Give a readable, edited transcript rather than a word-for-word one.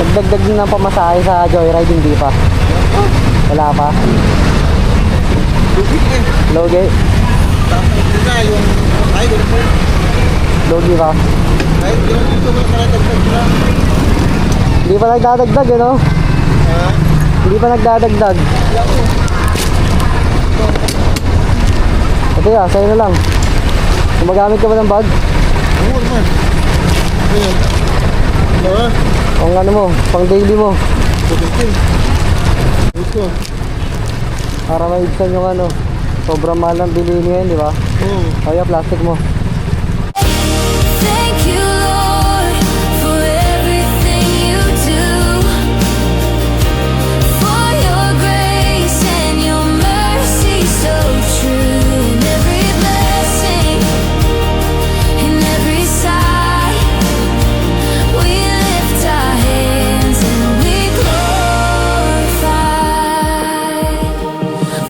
Nagdagdag din ng pamasahe sa Joyride, hindi pa. Wala pa. Lugi eh. Logi. Tapos na yung ay ganun po. Logi pa. Kahit ganun dito mo nakatagtag na. Hindi pa nagdadagdag eh, no? Ha? Hindi pa nagdadagdag. Wala po. Ito ya, sa'yo na lang. Gumagamit ka ba ng bag? Oo naman. Ayan. Diba? Pang ano mo, pang daily mo. Putin. Ito. Para maibsan yung ano. Sobrang mahal ng bilihin ngayon, di ba? Oo. Kaya plastic mo.